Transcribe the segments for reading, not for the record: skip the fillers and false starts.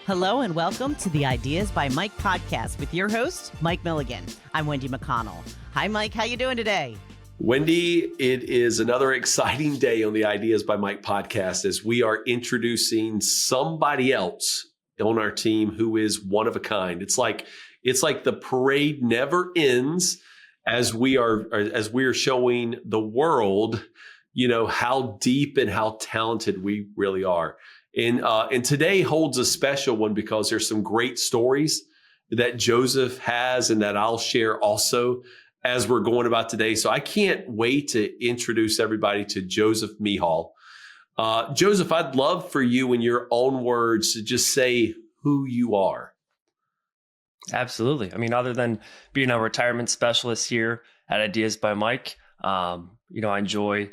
Hello and welcome to the Ideas by Mike podcast with your host, Mike Milligan. I'm Wendy McConnell. Hi, Mike. How you doing today? Wendy, it is another exciting day on the Ideas by Mike podcast as we are introducing somebody else on our team who is one of a kind. It's like the parade never ends as we are showing the world, how deep and how talented we really are. And today holds a special one because there's some great stories that Josef has and that I'll share also as we're going about today. So I can't wait to introduce everybody to Josef Mehall. Josef, I'd love for you in your own words to just say who you are. Absolutely. I mean, other than being a retirement specialist here at Ideas by Mike, I enjoy,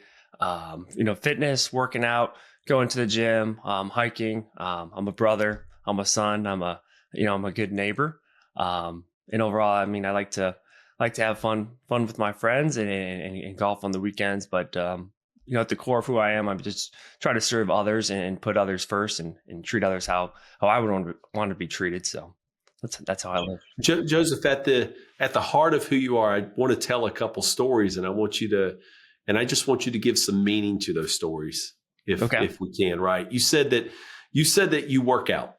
fitness, working out, going to the gym, hiking. I'm a brother. I'm a son. I'm a good neighbor. And overall, I mean, I like to have fun with my friends and golf on the weekends. But at the core of who I am, I'm just try to serve others and put others first and treat others how I would want to be treated. So that's how I live. Josef, at the heart of who you are, I want to tell a couple stories, and I just want you to give some meaning to those stories. If we can, right? You said that you work out.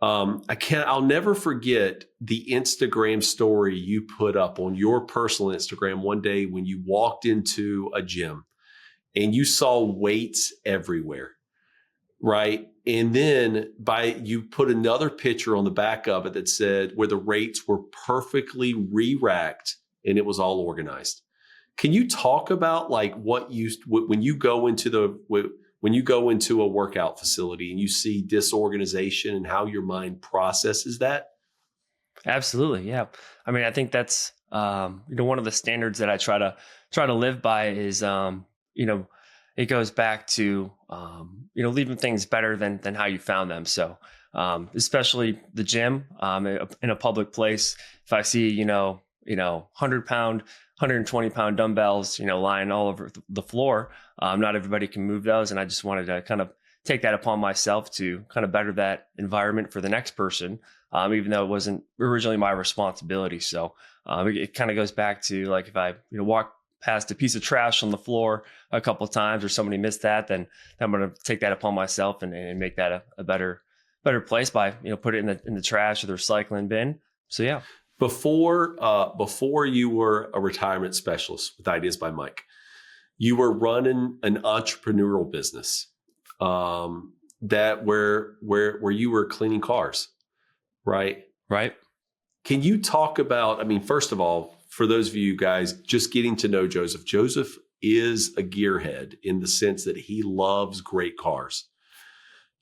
I'll never forget the Instagram story you put up on your personal Instagram one day when you walked into a gym and you saw weights everywhere, right? And then you put another picture on the back of it that said where the weights were perfectly re-racked and it was all organized. Can you talk about like when you go into a workout facility and you see disorganization and how your mind processes that? Absolutely. Yeah. I mean, I think that's, one of the standards that I try to live by is, it goes back to, leaving things better than how you found them. So, especially the gym, in a public place, if I see, 100-pound, 120-pound dumbbells, lying all over the floor. Not everybody can move those. And I just wanted to kind of take that upon myself to kind of better that environment for the next person, even though it wasn't originally my responsibility. So it kind of goes back to like if I walk past a piece of trash on the floor a couple of times or somebody missed that, then I'm going to take that upon myself and make that a better place by, put it in the trash or the recycling bin. So, yeah. Before you were a retirement specialist with Ideas by Mike, you were running an entrepreneurial business that where you were cleaning cars, right? Right. Can you talk about, I mean, first of all, for those of you guys just getting to know Josef, Josef is a gearhead in the sense that he loves great cars.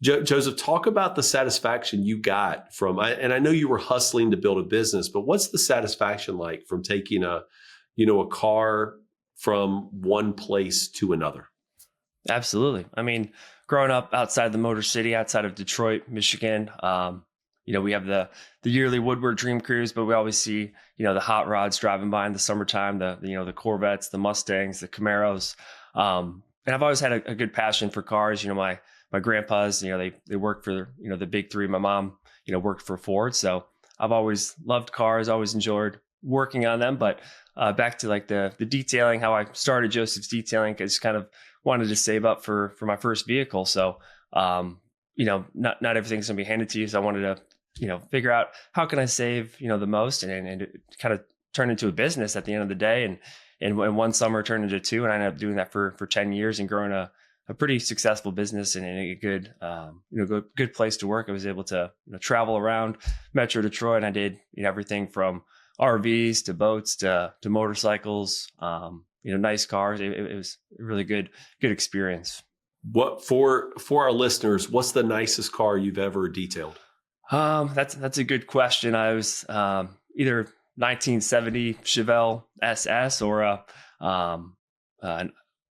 Josef, talk about the satisfaction you got from, and I know you were hustling to build a business, but what's the satisfaction like from taking a car from one place to another? Absolutely. I mean, growing up outside the Motor City, outside of Detroit, Michigan, we have the yearly Woodward Dream Cruise, but we always see, the hot rods driving by in the summertime, the Corvettes, the Mustangs, the Camaros. And I've always had a good passion for cars. My grandpas, they worked for, the big three. My mom, worked for Ford. So I've always loved cars, always enjoyed working on them. But back to like the detailing, how I started Josef's Detailing, I just kind of wanted to save up for my first vehicle. So, not everything's going to be handed to you. So I wanted to, figure out how can I save, the most and it kind of turned into a business at the end of the day. And one summer turned into two. And I ended up doing that for 10 years and growing a pretty successful business and a good, good place to work. I was able to travel around Metro Detroit. And I did everything from RVs to boats to motorcycles, nice cars. It was a really good experience. What for our listeners, what's the nicest car you've ever detailed? That's a good question. I was either 1970 Chevelle SS or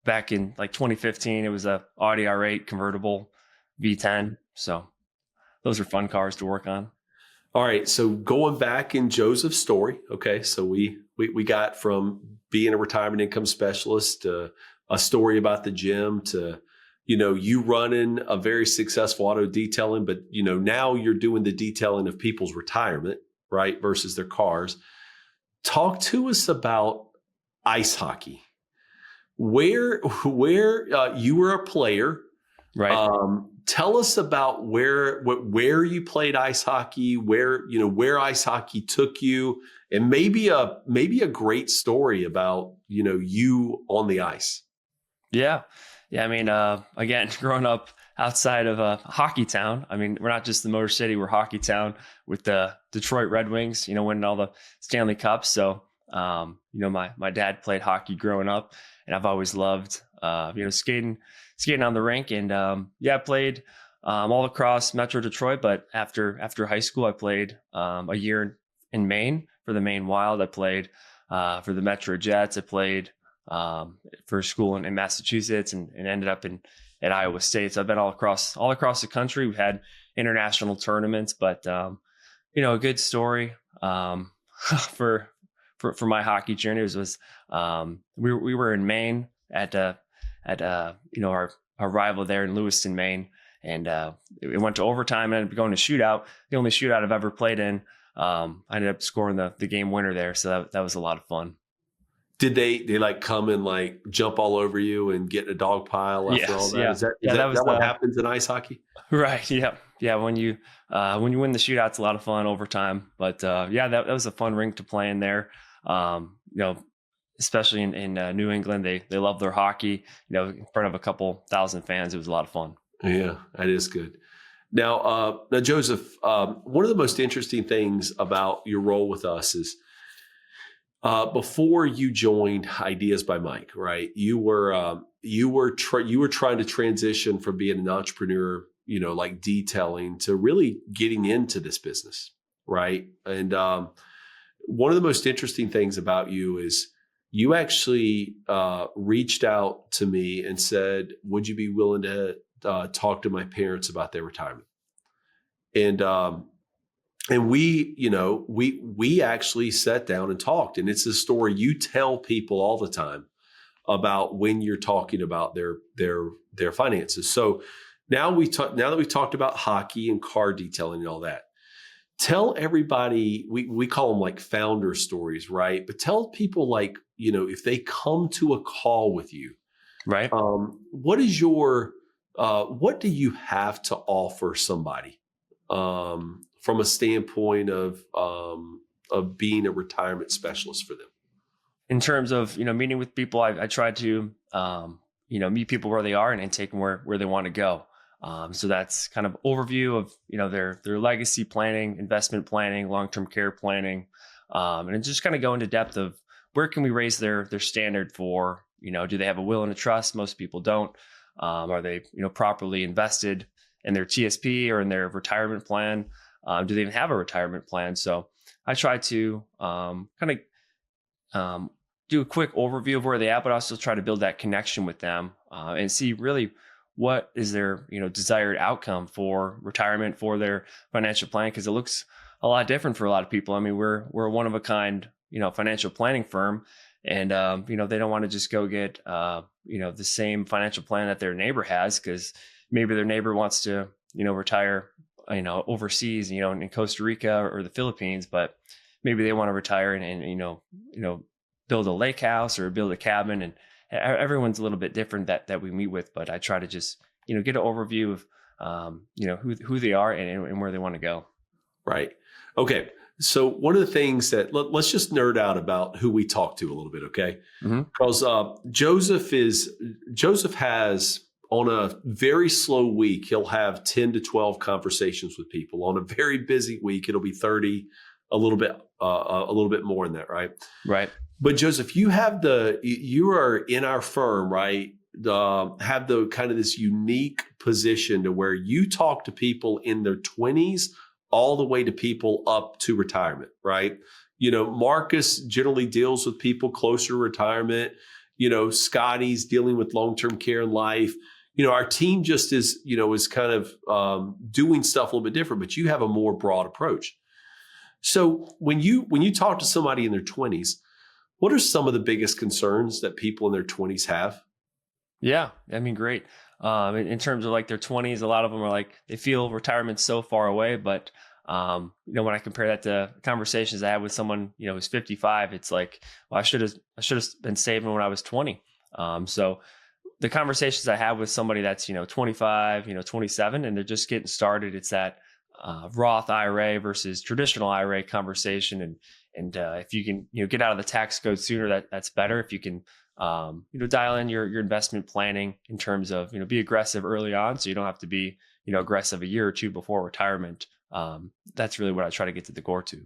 back in like 2015, it was a Audi R8 convertible V10. So those are fun cars to work on. All right. So going back in Josef's story. Okay. So we got from being a retirement income specialist to a story about the gym to you running a very successful auto detailing, but, now you're doing the detailing of people's retirement, right? Versus their cars. Talk to us about ice hockey, where you were a player, right? Tell us about where you played ice hockey, where ice hockey took you, and maybe a great story about, you on the ice. Yeah. Yeah. I mean, again, growing up outside of a hockey town, I mean, we're not just the Motor City, we're hockey town with the Detroit Red Wings, winning all the Stanley Cups. So, my dad played hockey growing up, and I've always loved, skating on the rink. And, I played, all across Metro Detroit, but after high school, I played, a year in Maine for the Maine Wild. I played, for the Metro Jets. I played, for school in Massachusetts, and ended up at Iowa State. So I've been all across the country. We've had international tournaments, but a good story for my hockey journey was we were in Maine at our rival there in Lewiston, Maine, and it went to overtime and ended up going to shootout. The only shootout I've ever played in. I ended up scoring the game winner there, so that was a lot of fun. Did they like come and like jump all over you and get in a dog pile after all that? Yeah. Is that what happens in ice hockey? Right. Yeah. Yeah. When you win the shootout, it's a lot of fun overtime. But that was a fun rink to play in there. Especially in New England, they love their hockey. In front of a couple thousand fans, it was a lot of fun. Yeah, that is good. Now, Josef, one of the most interesting things about your role with us is, before you joined Ideas by Mike, right? You were trying to transition from being an entrepreneur, like detailing, to really getting into this business, right? And one of the most interesting things about you is you actually reached out to me and said, "Would you be willing to talk to my parents about their retirement?" And we actually sat down and talked. And it's a story you tell people all the time about when you're talking about their finances. So now that we've talked about hockey and car detailing and all that, tell everybody, we call them like founder stories, right? But tell people, like, if they come to a call with you, right? What do you have to offer somebody? From a standpoint of being a retirement specialist for them? In terms of, meeting with people, I try to, meet people where they are and take them where they want to go. So that's kind of overview of, their legacy planning, investment planning, long-term care planning. And just kind of go into depth of where can we raise their standard for, do they have a will and a trust? Most people don't. Are they, properly invested in their TSP or in their retirement plan? Do they even have a retirement plan? So I try to do a quick overview of where they at, but also try to build that connection with them and see really what is their desired outcome for retirement, for their financial plan, because it looks a lot different for a lot of people. I mean, we're a one of a kind financial planning firm, and they don't want to just go get the same financial plan that their neighbor has, because maybe their neighbor wants to retire overseas, in Costa Rica or the Philippines, but maybe they want to retire and build a lake house or build a cabin, and everyone's a little bit different that we meet with. But I try to just get an overview of who they are and where they want to go. Right. Okay. So one of the things that let's just nerd out about who we talk to a little bit, okay? Because Josef has, on a very slow week, he'll have 10 to 12 conversations with people. On a very busy week, it'll be 30, a little bit more than that, right? Right. But Josef, you are in our firm, right? Have the kind of this unique position to where you talk to people in their 20s all the way to people up to retirement, right? Marcus generally deals with people closer to retirement. Scotty's dealing with long-term care and life. Our team just is kind of doing stuff a little bit different, but you have a more broad approach. So when you talk to somebody in their 20s, what are some of the biggest concerns that people in their 20s have? Yeah, I mean, great. in terms of like their 20s. A lot of them are like, they feel retirement's so far away, but when I compare that to conversations I had with someone, who's 55, it's like, well, I should have been saving when I was 20. So the conversations I have with somebody that's, 25, 27, and they're just getting started, it's that Roth IRA versus traditional IRA conversation. And if you can, get out of the tax code sooner, that's better. If you can, dial in your investment planning in terms of, be aggressive early on, so you don't have to be, aggressive a year or two before retirement. That's really what I try to get to the core to.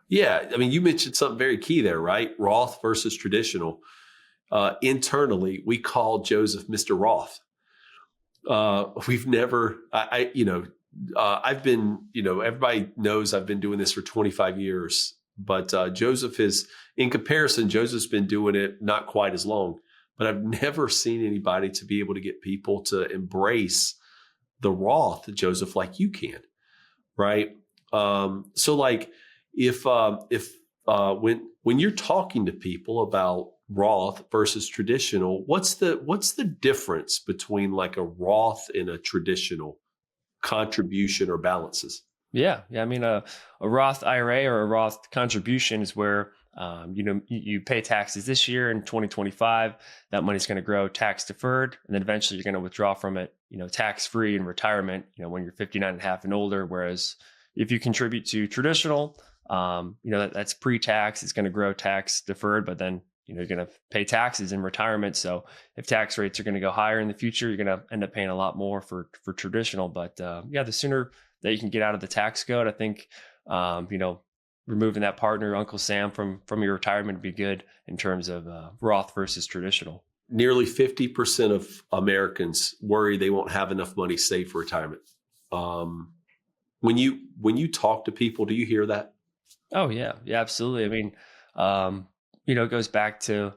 Yeah. I mean, you mentioned something very key there, right? Roth versus traditional. Internally, we call Joseph Mr. Roth. We've never, I've been, everybody knows I've been doing this for 25 years, but Joseph is, in comparison, Joseph's been doing it not quite as long, but I've never seen anybody to be able to get people to embrace the Roth, Joseph, like you can, right? So like if when you're talking to people about Roth versus traditional, what's the difference between like a Roth and a traditional contribution or balances? Yeah. I mean, a Roth IRA or a Roth contribution is where, you pay taxes this year in 2025, that money's going to grow tax deferred. And then eventually you're going to withdraw from it, tax free in retirement, when you're 59 and a half and older. Whereas if you contribute to traditional, that's pre-tax, it's going to grow tax deferred, but then, you're going to pay taxes in retirement. So if tax rates are going to go higher in the future, you're going to end up paying a lot more for traditional. But the sooner that you can get out of the tax code, I think, removing that partner, Uncle Sam, from your retirement would be good in terms of Roth versus traditional. Nearly 50% of Americans worry they won't have enough money saved for retirement. When you talk to people, do you hear that? Oh yeah, absolutely. I mean, it goes back to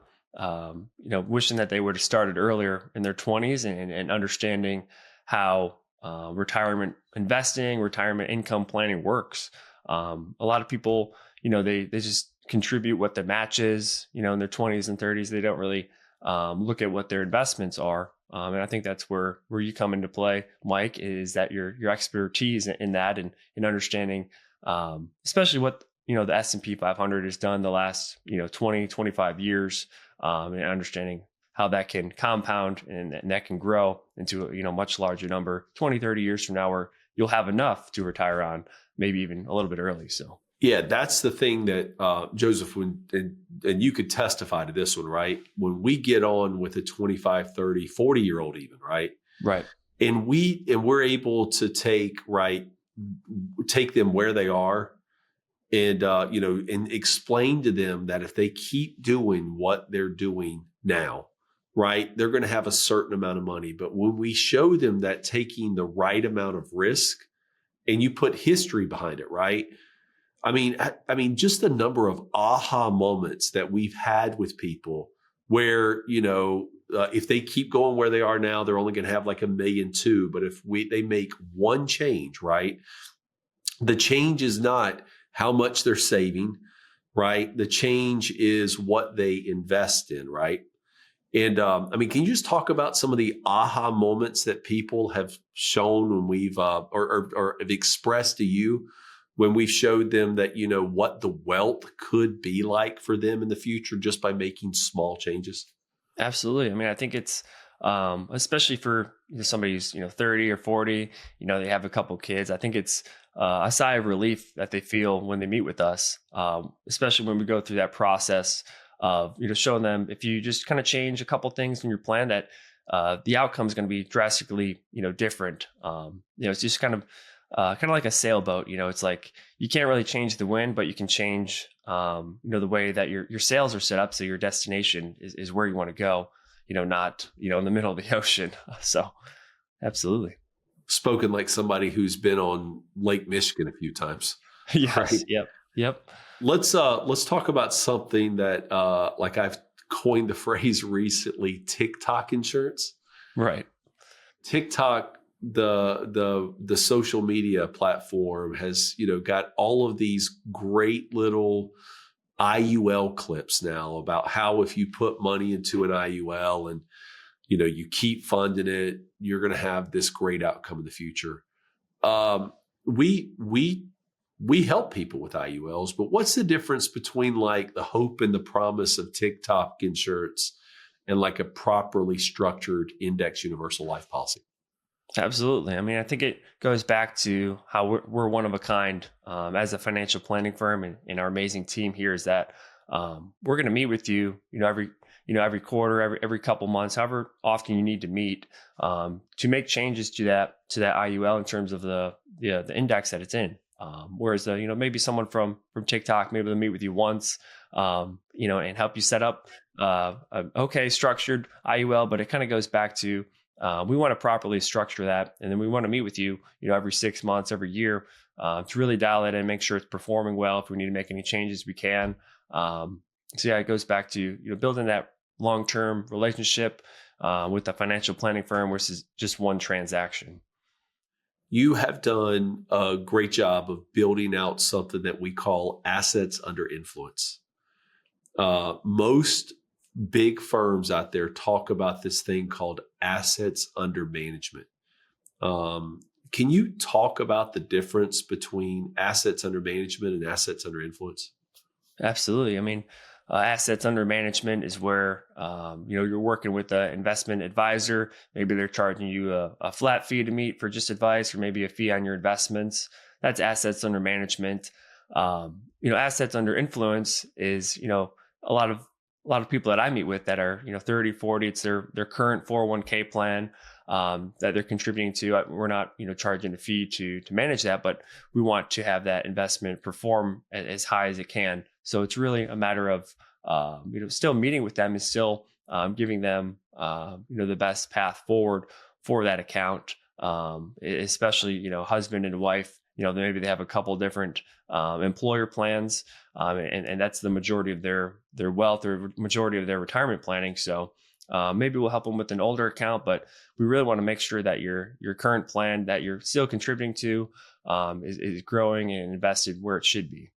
wishing that they would have started earlier in their 20s and understanding how retirement investing, retirement income planning works. A lot of people, they just contribute what the match is, in their 20s and 30s. They don't really look at what their investments are. And I think that's where you come into play, Mike, is that your expertise in that and in understanding, especially what, the S&P 500 has done the last, 20, 25 years, and understanding how that can compound and that can grow into a, much larger number 20, 30 years from now, where you'll have enough to retire on, maybe even a little bit early. So yeah, that's the thing that Joseph, and you could testify to this one, right? When we get on with a 25, 30, 40-year-old even, right? Right. And we're able to take them where they are and, and explain to them that if they keep doing what they're doing now, right, they're going to have a certain amount of money. But when we show them that taking the right amount of risk and you put history behind it, right? I mean, just the number of aha moments that we've had with people where, if they keep going where they are now, they're only going to have like $1.2 million. But if they make one change, right? The change is not how much they're saving, right? The change is what they invest in, right? And can you just talk about some of the aha moments that people have shown when we've or have expressed to you when we've showed them that, what the wealth could be like for them in the future just by making small changes? Absolutely. I mean, I think it's especially for somebody who's 30 or 40, they have a couple kids. I think it's a sigh of relief that they feel when they meet with us, especially when we go through that process of showing them if you just kind of change a couple things in your plan, that the outcome is going to be drastically different. It's just kind of like a sailboat. It's like you can't really change the wind, but you can change the way that your sails are set up, so your destination is where you want to go. Not in the middle of the ocean. So, absolutely. Spoken like somebody who's been on Lake Michigan a few times. Yes. Right? Yep. Let's talk about something that like I've coined the phrase recently: TikTok insurance. Right. TikTok, the social media platform, has got all of these great little IUL clips now about how if you put money into an IUL and you keep funding it, you're going to have this great outcome in the future. We help people with IULs, but what's the difference between like the hope and the promise of TikTok insurance and like a properly structured index universal life policy? Absolutely. I mean, I think it goes back to how we're one of a kind as a financial planning firm, and our amazing team here is that we're going to meet with you, every quarter, every couple months, however often you need to meet to make changes to that IUL in terms of the index that it's in. Whereas maybe someone from TikTok, maybe they'll meet with you once, and help you set up a structured IUL, but it kind of goes back to we want to properly structure that, and then we want to meet with you, every 6 months, every year, to really dial it in, make sure it's performing well. If we need to make any changes, we can. It goes back to building that long-term relationship with the financial planning firm versus just one transaction. You have done a great job of building out something that we call assets under influence. Most big firms out there talk about this thing called assets under management. Can you talk about the difference between assets under management and assets under influence? Absolutely. I mean, assets under management is where you're working with an investment advisor. Maybe they're charging you a flat fee to meet for just advice, or maybe a fee on your investments. That's assets under management. Assets under influence is a lot of people that I meet with that are 30, 40. It's their current 401k plan that they're contributing to. We're not charging a fee to manage that, but we want to have that investment perform as high as it can. So it's really a matter of still meeting with them and still giving them the best path forward for that account, especially husband and wife. Maybe they have a couple different employer plans, and that's the majority of their wealth or majority of their retirement planning. So maybe we'll help them with an older account, but we really want to make sure that your current plan that you're still contributing to is growing and invested where it should be.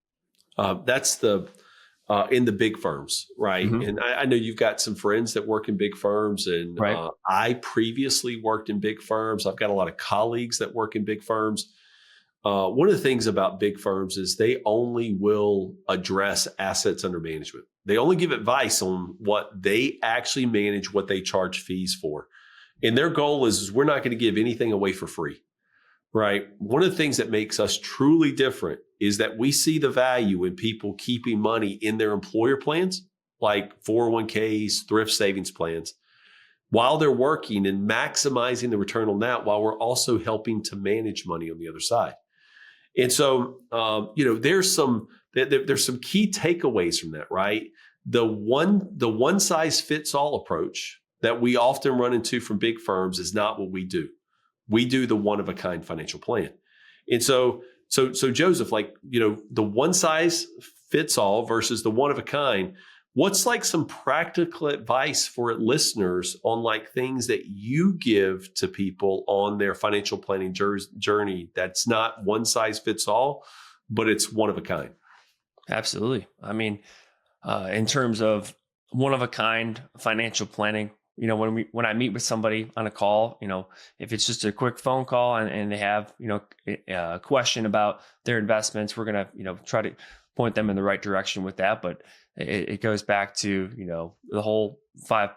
That's in the big firms, right? Mm-hmm. And I know you've got some friends that work in big firms, and right. I previously worked in big firms. I've got a lot of colleagues that work in big firms. One of the things about big firms is they only will address assets under management. They only give advice on what they actually manage, what they charge fees for. And their goal is we're not going to give anything away for free, right? One of the things that makes us truly different is that we see the value in people keeping money in their employer plans, like 401ks, thrift savings plans, while they're working and maximizing the return on that, while we're also helping to manage money on the other side. And so, there's some key takeaways from that, right? The one size fits all approach that we often run into from big firms is not what we do. We do the one of a kind financial plan. And so Joseph, the one size fits all versus the one of a kind, what's like some practical advice for listeners on like things that you give to people on their financial planning journey that's not one size fits all, but it's one of a kind? Absolutely. I mean, in terms of one of a kind financial planning, when I meet with somebody on a call, if it's just a quick phone call and they have, a question about their investments, we're going to, try to point them in the right direction with that. But it goes back to, the whole 5,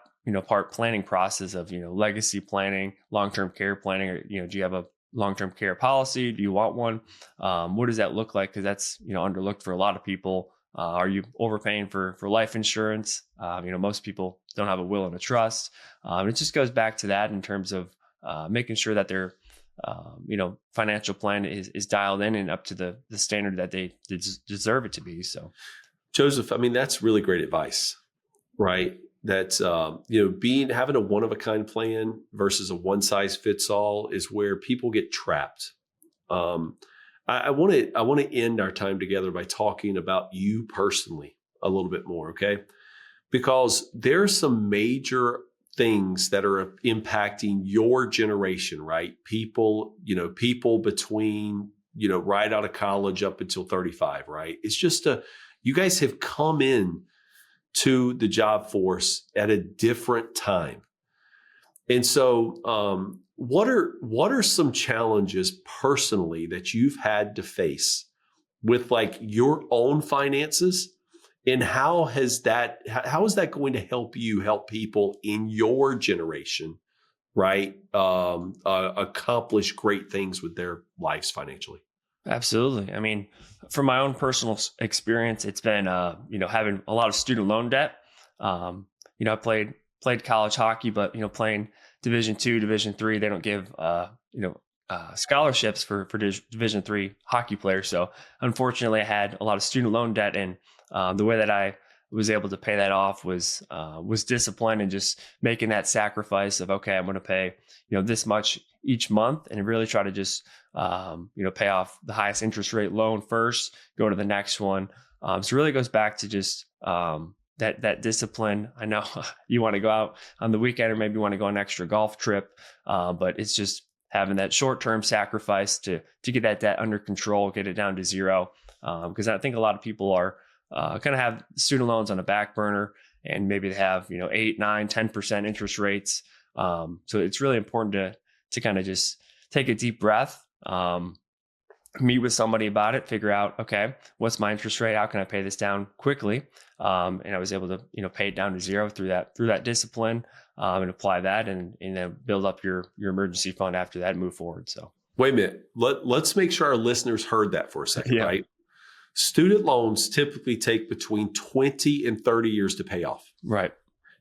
part planning process of, legacy planning, long-term care planning, or, do you have a long-term care policy? Do you want one? What does that look like? Because that's, underlooked for a lot of people. Are you overpaying for life insurance? Most people don't have a will and a trust. It just goes back to that in terms of making sure that their, financial plan is dialed in and up to the standard that they deserve it to be. So, Joseph, I mean, that's really great advice, right? That's, having a one of a kind plan versus a one size fits all is where people get trapped. I want to end our time together by talking about you personally a little bit more, okay? Because there's some major things that are impacting your generation, right? People between, right out of college up until 35, right? It's just you guys have come in to the job force at a different time. And so, what are some challenges personally that you've had to face with like your own finances, and how is that going to help you help people in your generation, right? Accomplish great things with their lives financially. Absolutely. I mean, from my own personal experience, it's been, having a lot of student loan debt. I played college hockey, but, playing Division II, Division III, they don't give, scholarships for Division III hockey players. So unfortunately I had a lot of student loan debt, and the way that I was able to pay that off was discipline and just making that sacrifice of, okay, I'm going to pay, this much each month, and really try to just, pay off the highest interest rate loan first, go to the next one. So it really goes back to just, that discipline. I know you want to go out on the weekend, or maybe you want to go on an extra golf trip. But it's just having that short-term sacrifice to get that debt under control, get it down to zero. Because I think a lot of people are kind of have student loans on a back burner, and maybe they have, 8, 9, 10% interest rates. So it's really important to kind of just take a deep breath, meet with somebody about it, figure out, okay, what's my interest rate? How can I pay this down quickly? And I was able to, pay it down to zero through that discipline, and apply that, and then build up your emergency fund after that and move forward. So wait a minute. Let's make sure our listeners heard that for a second, right? Student loans typically take between 20 and 30 years to pay off. Right.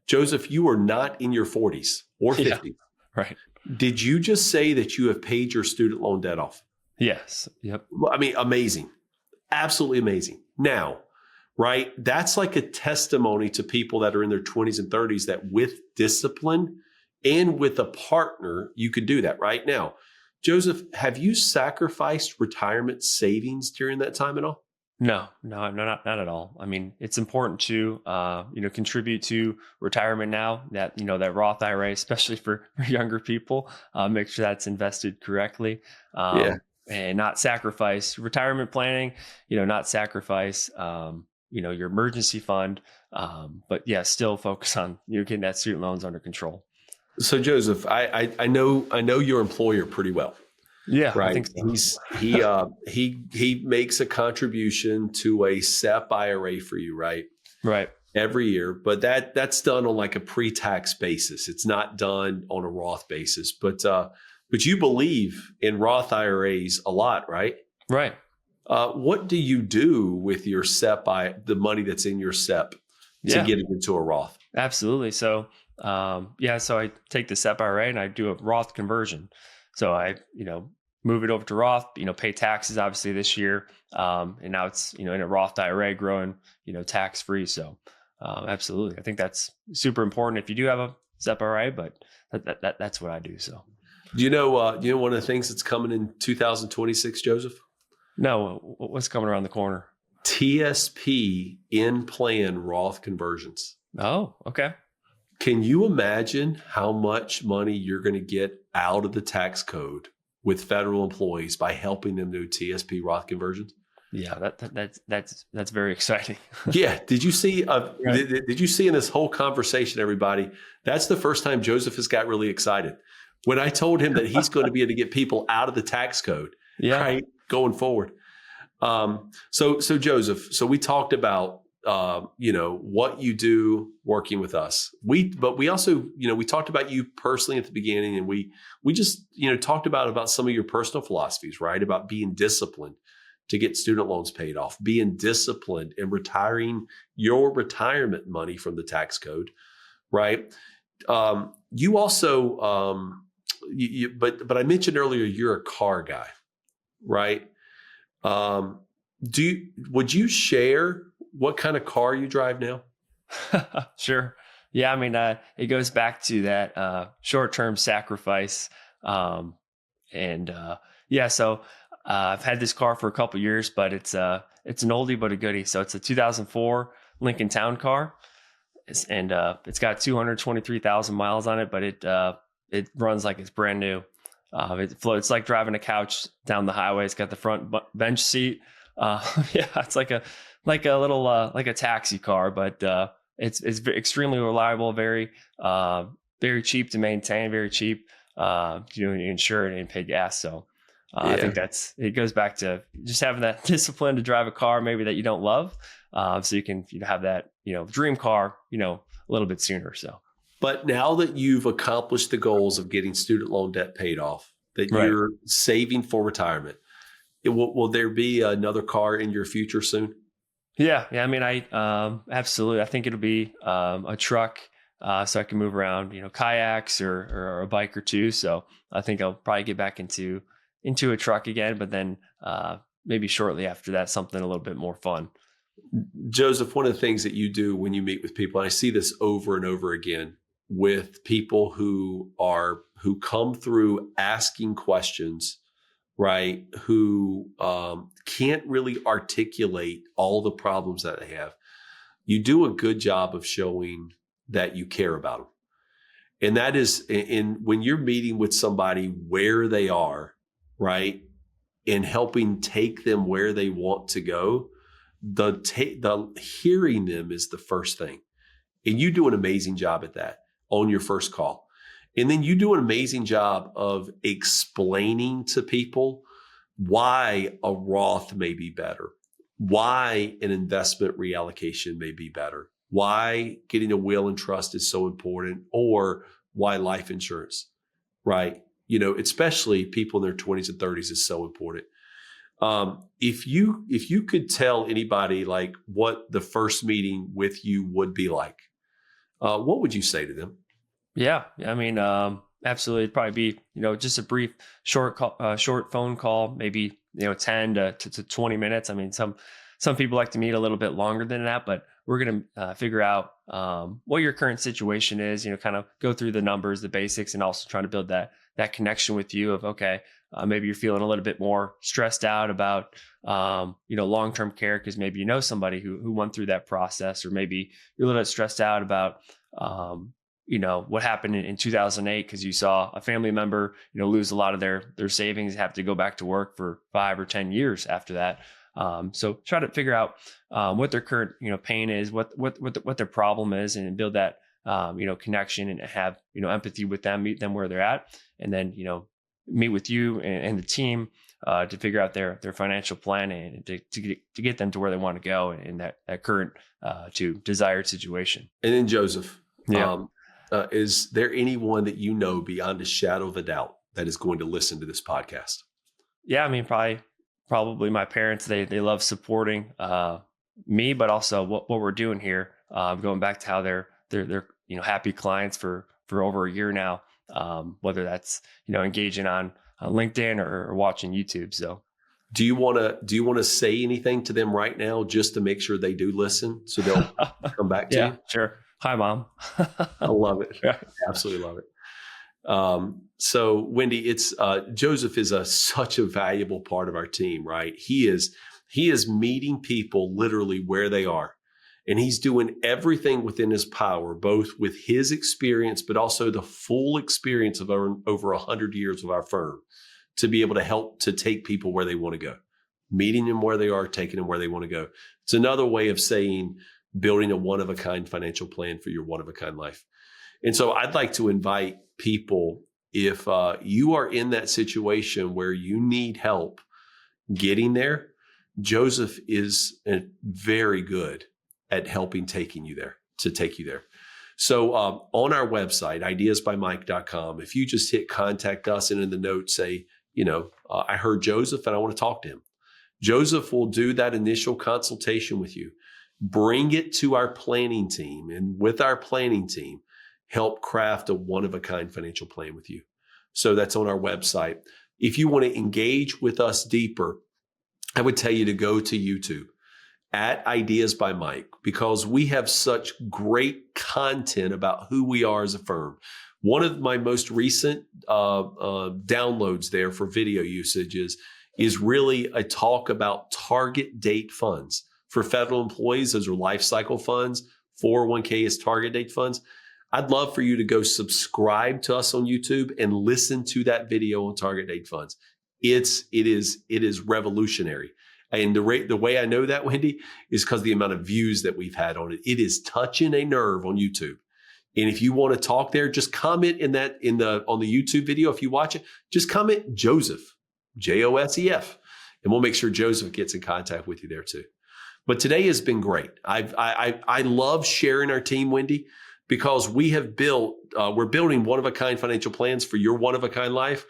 Joseph, you are not in your 40s or 50s. Yeah. Right. Did you just say that you have paid your student loan debt off? Yes. Yep. I mean, amazing. Absolutely amazing. Now, right, that's like a testimony to people that are in their 20s and 30s that with discipline and with a partner, you could do that right now. Joseph, have you sacrificed retirement savings during that time at all? No, not at all. I mean, it's important to, contribute to retirement now, that, that Roth IRA, especially for younger people, make sure that's invested correctly. And not sacrifice retirement planning, not sacrifice, your emergency fund. But yeah, still focus on, getting that student loans under control. So Joseph, I know your employer pretty well. Yeah, right. I think so. He makes a contribution to a SEP IRA for you, right? Right. Every year, but that's done on like a pre-tax basis. It's not done on a Roth basis. But you believe in Roth IRAs a lot, right? Right. What do you do with your SEP, the money that's in your SEP, to get it into a Roth? Absolutely. So, so I take the SEP IRA and I do a Roth conversion. So I, move it over to Roth, pay taxes obviously this year. And now it's, in a Roth IRA growing, tax free. So, absolutely. I think that's super important if you do have a SEP IRA, but that's what I do. So, do you know one of the things that's coming in 2026, Joseph? No, what's coming around the corner? TSP in plan Roth conversions. Oh, okay. Can you imagine how much money you're going to get out of the tax code with federal employees by helping them do TSP Roth conversions? Yeah, that's very exciting. Yeah. Did you see? Did you see in this whole conversation, everybody? That's the first time Joseph has got really excited when I told him that he's going to be able to get people out of the tax code. Yeah. Right. Going forward. So Joseph. So we talked about what you do working with us. But we also, we talked about you personally at the beginning, and we just, talked about some of your personal philosophies, right? About being disciplined to get student loans paid off, being disciplined and retiring your retirement money from the tax code, right? You also, but I mentioned earlier, you're a car guy, right? Would you share what kind of car you drive now? Sure. Yeah. I mean, it goes back to that short-term sacrifice. So I've had this car for a couple of years, but it's an oldie but a goodie. So it's a 2004 Lincoln Town car, it's got 223,000 miles on it, but it runs like it's brand new. It floats like driving a couch down the highway. It's got the front bench seat. It's like a little like a taxi car, but it's extremely reliable, very very cheap to maintain, very cheap, insure and pay gas. So I think it goes back to just having that discipline to drive a car maybe that you don't love. So you can have that, dream car, a little bit sooner. So. But now that you've accomplished the goals of getting student loan debt paid off, that Right. you're saving for retirement, will there be another car in your future soon? Yeah. I mean, absolutely. I think it'll be a truck, so I can move around, kayaks or a bike or two. So I think I'll probably get back into a truck again, but then maybe shortly after that, something a little bit more fun. Joseph, one of the things that you do when you meet with people, and I see this over and over again with people who come through asking questions, right? Who can't really articulate all the problems that they have. You do a good job of showing that you care about them. And that is when you're meeting with somebody where they are, right? And helping take them where they want to go, the hearing them is the first thing. And you do an amazing job at that on your first call. And then you do an amazing job of explaining to people why a Roth may be better, why an investment reallocation may be better, why getting a will and trust is so important, or why life insurance, right? Especially people in their 20s and 30s is so important. If you could tell anybody like what the first meeting with you would be like, what would you say to them? Yeah. I mean, absolutely. It'd probably be, just a brief, short phone call, maybe, 10 to 20 minutes. I mean, some people like to meet a little bit longer than that, but we're going to figure out what your current situation is, kind of go through the numbers, the basics, and also trying to build that connection with you of, okay, maybe you're feeling a little bit more stressed out about, long-term care because maybe somebody who went through that process, or maybe you're a little bit stressed out about, what happened in 2008 because you saw a family member, lose a lot of their savings, have to go back to work for 5 or 10 years after that. So try to figure out what their current, pain is, what their problem is, and build that, connection and have, empathy with them, meet them where they're at, and then, meet with you and the team to figure out their financial plan and to get them to where they want to go in that current to desired situation. And then Joseph, yeah. Is there anyone that beyond a shadow of a doubt that is going to listen to this podcast? Yeah, I mean, probably my parents. They love supporting me, but also what we're doing here. Going back to how they're happy clients for over a year now. Whether that's engaging on LinkedIn or watching YouTube. So, do you want to say anything to them right now just to make sure they do listen, so they'll come back to you? Sure. Hi, Mom. I love it. Absolutely love it. So Wendy, it's Joseph is such a valuable part of our team, right? He is meeting people literally where they are. And he's doing everything within his power, both with his experience, but also the full experience of over 100 years of our firm, to be able to help to take people where they want to go, meeting them where they are, taking them where they want to go. It's another way of saying building a one-of-a-kind financial plan for your one-of-a-kind life. And so I'd like to invite people, if you are in that situation where you need help getting there, Joseph is very good at helping take you there. So on our website, ideasbymike.com, if you just hit contact us and in the notes say, I heard Joseph and I want to talk to him. Joseph will do that initial consultation with you, bring it to our planning team, and with our planning team, help craft a one-of-a-kind financial plan with you. So that's on our website. If you want to engage with us deeper, I would tell you to go to YouTube at Ideas by Mike, because we have such great content about who we are as a firm. One of my most recent downloads there for video usage is really a talk about target date funds. For federal employees, those are life cycle funds. 401k is target date funds. I'd love for you to go subscribe to us on YouTube and listen to that video on target date funds. It is revolutionary. And the way I know that, Wendy, is because the amount of views that we've had on it. It is touching a nerve on YouTube. And if you want to talk there, just comment on the YouTube video. If you watch it, just comment Joseph, Josef, and we'll make sure Joseph gets in contact with you there too. But today has been great. I love sharing our team, Wendy, because we're building one-of-a-kind financial plans for your one-of-a-kind life,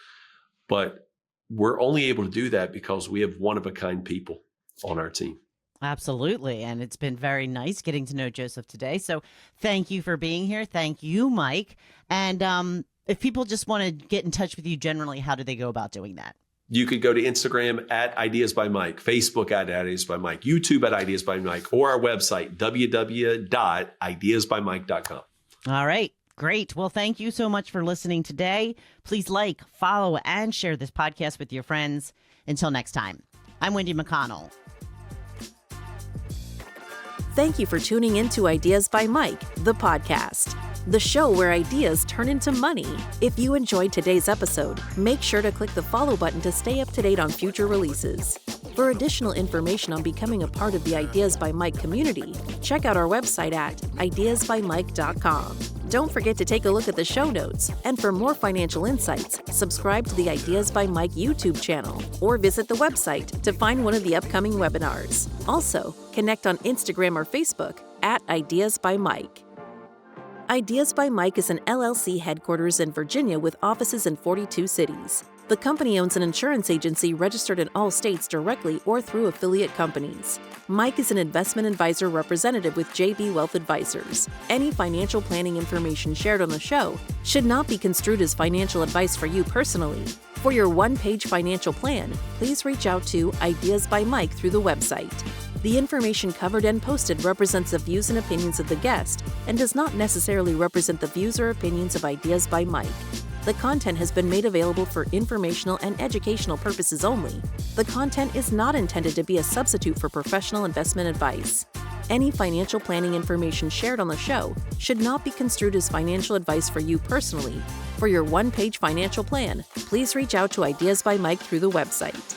but we're only able to do that because we have one-of-a-kind people on our team. Absolutely. And it's been very nice getting to know Joseph today. So thank you for being here. Thank you, Mike. And if people just want to get in touch with you generally, how do they go about doing that? You could go to Instagram at Ideas by Mike, Facebook at Ideas by Mike, YouTube at Ideas by Mike, or our website, www.ideasbymike.com. All right. Great. Well, thank you so much for listening today. Please like, follow, and share this podcast with your friends. Until next time, I'm Wendy McConnell. Thank you for tuning in to Ideas by Mike, the podcast, the show where ideas turn into money. If you enjoyed today's episode, make sure to click the follow button to stay up to date on future releases. For additional information on becoming a part of the Ideas by Mike community, check out our website at ideasbymike.com. Don't forget to take a look at the show notes. And for more financial insights, subscribe to the Ideas by Mike YouTube channel or visit the website to find one of the upcoming webinars. Also, connect on Instagram or Facebook at Ideas by Mike. Ideas by Mike is an LLC headquarters in Virginia with offices in 42 cities. The company owns an insurance agency registered in all states directly or through affiliate companies. Mike is an investment advisor representative with JB Wealth Advisors. Any financial planning information shared on the show should not be construed as financial advice for you personally. For your one-page financial plan, please reach out to Ideas by Mike through the website. The information covered and posted represents the views and opinions of the guest and does not necessarily represent the views or opinions of Ideas by Mike. The content has been made available for informational and educational purposes only. The content is not intended to be a substitute for professional investment advice. Any financial planning information shared on the show should not be construed as financial advice for you personally. For your one-page financial plan, please reach out to Ideas by Mike through the website.